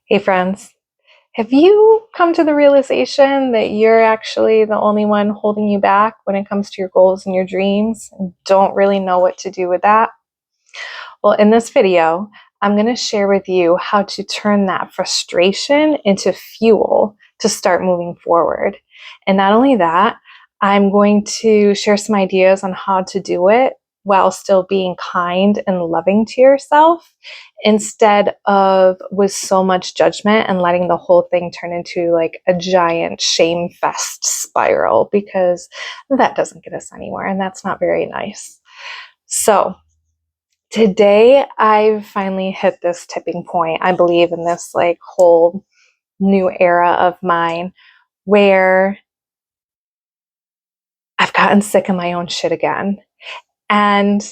Hey friends, have you come to the realization that you're actually the only one holding you back when it comes to your goals and your dreams and don't really know what to do with that? Well, in this video, I'm going to share with you how to turn that frustration into fuel to start moving forward. And not only that, I'm going to share some ideas on how to do it while still being kind and loving to yourself instead of with so much judgment and letting the whole thing turn into like a giant shame fest spiral, because that doesn't get us anywhere and that's not very nice. So today I've finally hit this tipping point, I believe, in this like whole new era of mine where I've gotten sick of my own shit again. And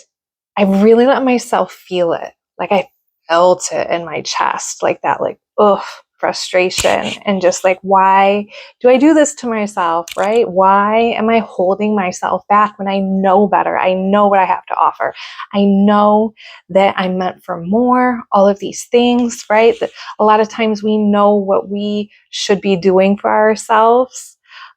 I really let myself feel it. Like I felt it in my chest, like that, like, ugh, frustration. And just like, why do I do this to myself, right? Why am I holding myself back when I know better? I know what I have to offer. I know that I'm meant for more, all of these things, right? That a lot of times we know what we should be doing for ourselves,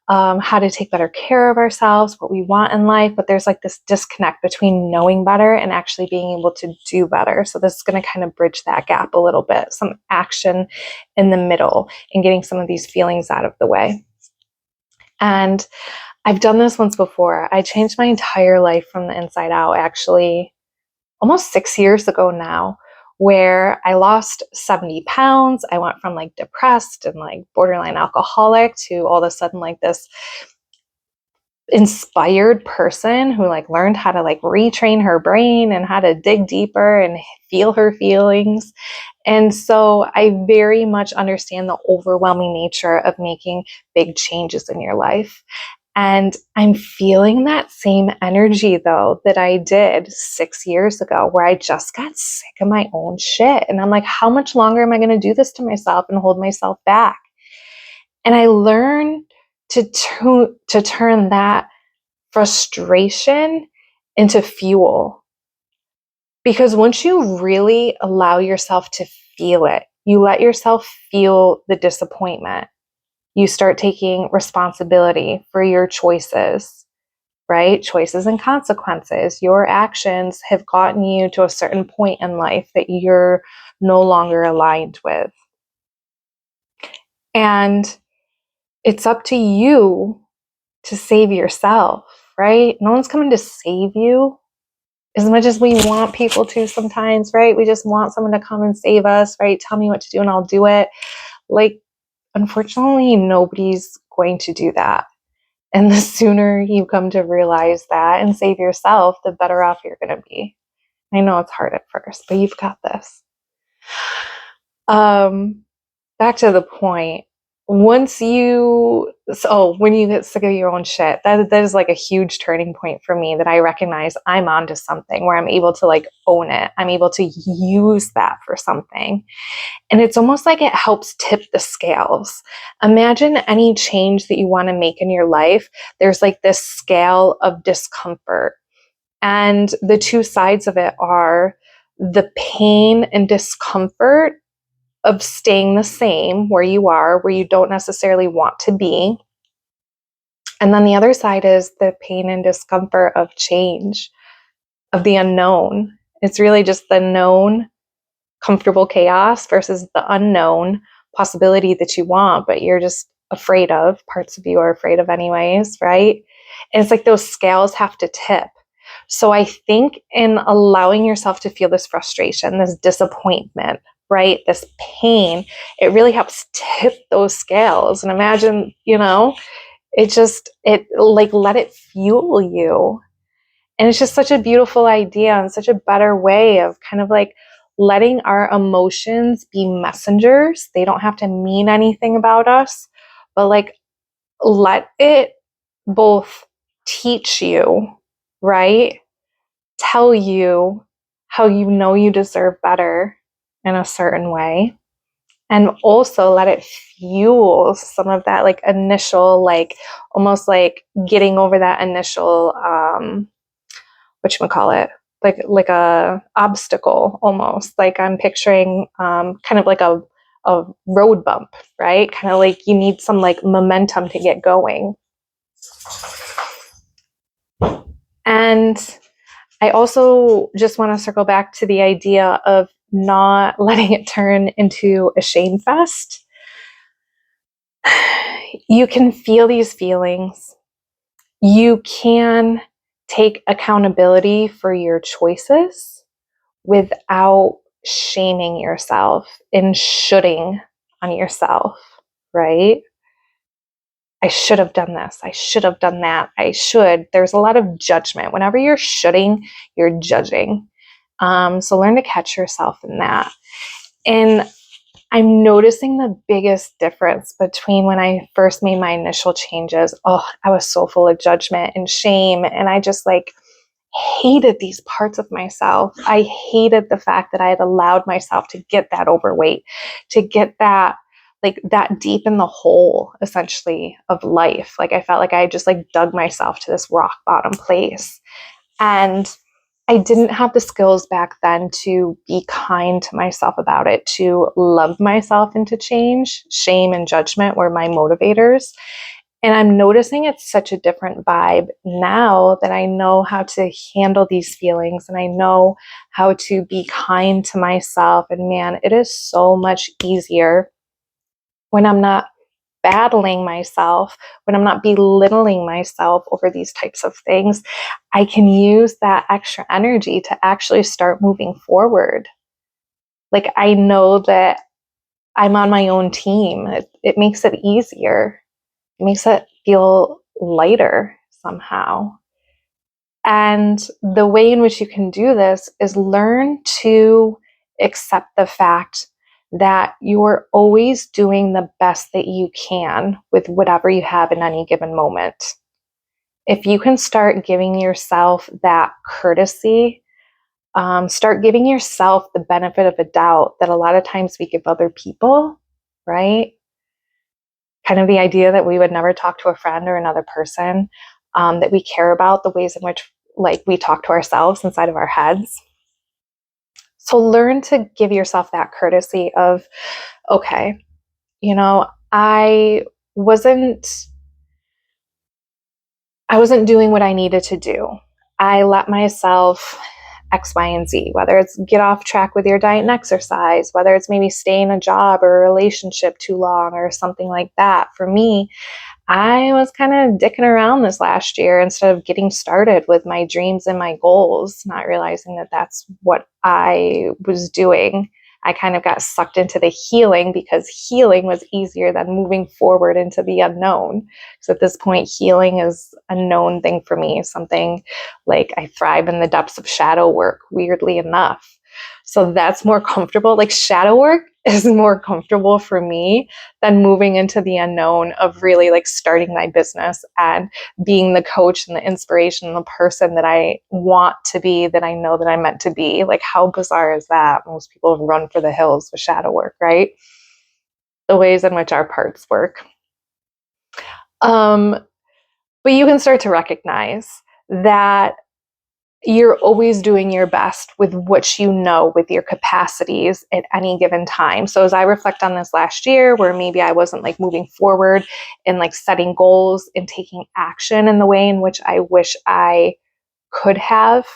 how to take better care of ourselves, what we want in life, but there's like this disconnect between knowing better and actually being able to do better. So this is going to kind of bridge that gap a little bit, some action in the middle and getting some of these feelings out of the way. And I've done this once before. I changed my entire life from the inside out, actually, almost 6 years ago now, where I lost 70 pounds. I went from like depressed and like borderline alcoholic to all of a sudden like this inspired person who like learned how to like retrain her brain and how to dig deeper and feel her feelings. And so I very much understand the overwhelming nature of making big changes in your life. And I'm feeling that same energy though that I did 6 years ago, where I just got sick of my own shit. And I'm like, how much longer am I going to do this to myself and hold myself back? And I learned to turn that frustration into fuel. Because once you really allow yourself to feel it, you let yourself feel the disappointment, you start taking responsibility for your choices, right? Choices and consequences. Your actions have gotten you to a certain point in life that you're no longer aligned with. And it's up to you to save yourself, right? No one's coming to save you. As much as we want people to sometimes, right? We just want someone to come and save us, right? Tell me what to do and I'll do it. Like, unfortunately, nobody's going to do that. And the sooner you come to realize that and save yourself, the better off you're going to be. I know it's hard at first, but you've got this. Back to the point. When you get sick of your own shit, that is like a huge turning point for me, that I recognize I'm onto something, where I'm able to like own it. I'm able to use that for something. And it's almost like it helps tip the scales. Imagine any change that you want to make in your life. There's like this scale of discomfort. And the two sides of it are the pain and discomfort of staying the same where you are, where you don't necessarily want to be. And then the other side is the pain and discomfort of change, of the unknown. It's really just the known, comfortable chaos versus the unknown possibility that you want, but you're just afraid of. Parts of you are afraid of anyways, right? And it's like those scales have to tip. So I think in allowing yourself to feel this frustration, this disappointment, right, this pain, it really helps tip those scales. And imagine, it like, let it fuel you. And it's just such a beautiful idea and such a better way of kind of like letting our emotions be messengers. They don't have to mean anything about us, but like let it both teach you, right? Tell you how you know you deserve better in a certain way. And also let it fuel some of that like initial, like almost like getting over that initial, whatchamacallit, like a obstacle almost. Like I'm picturing kind of like a a road bump, right? Kind of like you need some like momentum to get going. And I also just want to circle back to the idea of not letting it turn into a shame fest. You can feel these feelings. You can take accountability for your choices without shaming yourself and shoulding on yourself, right? I should have done this. I should have done that. I should. There's a lot of judgment. Whenever you're shoulding, you're judging. So learn to catch yourself in that. And I'm noticing the biggest difference between when I first made my initial changes. Oh, I was so full of judgment and shame. And I just like hated these parts of myself. I hated the fact that I had allowed myself to get that overweight, to get that like that deep in the hole essentially of life. Like I felt like I just like dug myself to this rock bottom place. And I didn't have the skills back then to be kind to myself about it, to love myself into change. Shame and judgment were my motivators. And I'm noticing it's such a different vibe now that I know how to handle these feelings and I know how to be kind to myself. And man, it is so much easier when I'm not battling myself, when I'm not belittling myself over these types of things. I can use that extra energy to actually start moving forward. Like I know that I'm on my own team. It makes it easier. It makes it feel lighter somehow. And the way in which you can do this is learn to accept the fact that you're always doing the best that you can with whatever you have in any given moment. If you can start giving yourself that courtesy, start giving yourself the benefit of a doubt that a lot of times we give other people, right? Kind of the idea that we would never talk to a friend or another person that we care about, the ways in which like we talk to ourselves inside of our heads. So learn to give yourself that courtesy of, okay, you know, wasn't I wasn't doing what I needed to do. I let myself X, Y, and Z, whether it's get off track with your diet and exercise, whether it's maybe stay in a job or a relationship too long or something like that. For me, I was kind of dicking around this last year instead of getting started with my dreams and my goals, not realizing that that's what I was doing. I kind of got sucked into the healing because healing was easier than moving forward into the unknown. So at this point, healing is a known thing for me, something like I thrive in the depths of shadow work, weirdly enough. So that's more comfortable. Like shadow work is more comfortable for me than moving into the unknown of really like starting my business and being the coach and the inspiration and the person that I want to be, that I know that I'm meant to be. Like how bizarre is that? Most people run for the hills with shadow work, right? The ways in which our parts work. But you can start to recognize that you're always doing your best with what you know, with your capacities at any given time. So as I reflect on this last year, where maybe I wasn't like moving forward and like setting goals and taking action in the way in which I wish I could have,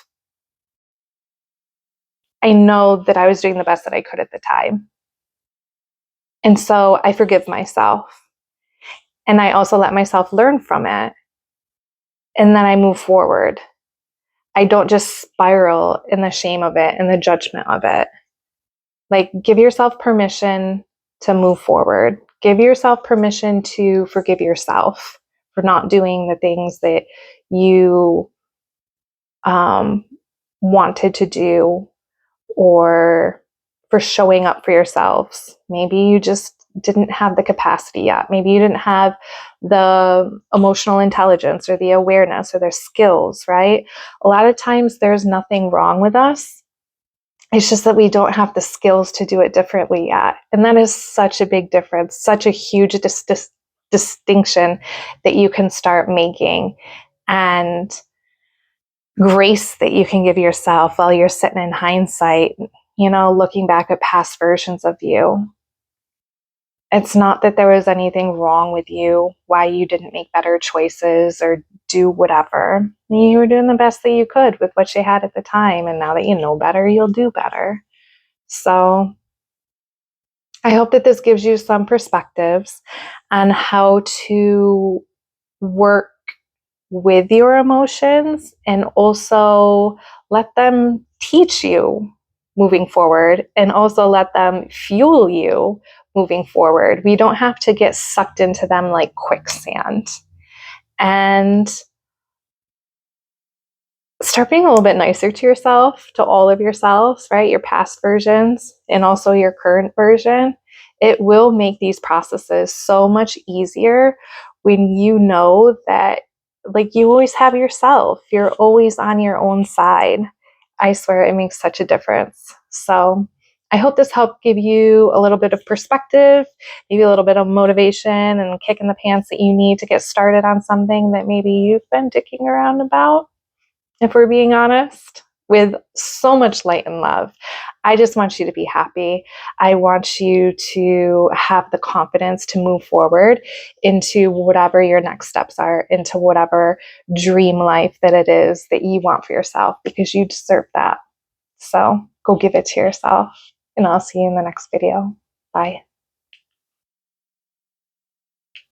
I know that I was doing the best that I could at the time. And so I forgive myself. And I also let myself learn from it. And then I move forward. I don't just spiral in the shame of it and the judgment of it. Like, give yourself permission to move forward. Give yourself permission to forgive yourself for not doing the things that you wanted to do, or for showing up for yourselves. Maybe you just didn't have the capacity yet. Maybe you didn't have the emotional intelligence or the awareness or the skills, right? A lot of times there's nothing wrong with us. It's just that we don't have the skills to do it differently yet. And that is such a big difference, such a huge distinction that you can start making, and grace that you can give yourself while you're sitting in hindsight, you know, looking back at past versions of you. It's not that there was anything wrong with you, why you didn't make better choices or do whatever. You were doing the best that you could with what you had at the time. And now that you know better, you'll do better. So I hope that this gives you some perspectives on how to work with your emotions and also let them teach you moving forward and also let them fuel you moving forward. We don't have to get sucked into them like quicksand. And start being a little bit nicer to yourself, to all of yourselves, right? Your past versions and also your current version. It will make these processes so much easier when you know that, like, you always have yourself. You're always on your own side. I swear it makes such a difference. So I hope this helped give you a little bit of perspective, maybe a little bit of motivation and kick in the pants that you need to get started on something that maybe you've been dicking around about. If we're being honest, with so much light and love. I just want you to be happy. I want you to have the confidence to move forward into whatever your next steps are, into whatever dream life that it is that you want for yourself, because you deserve that. So go give it to yourself, and I'll see you in the next video. Bye.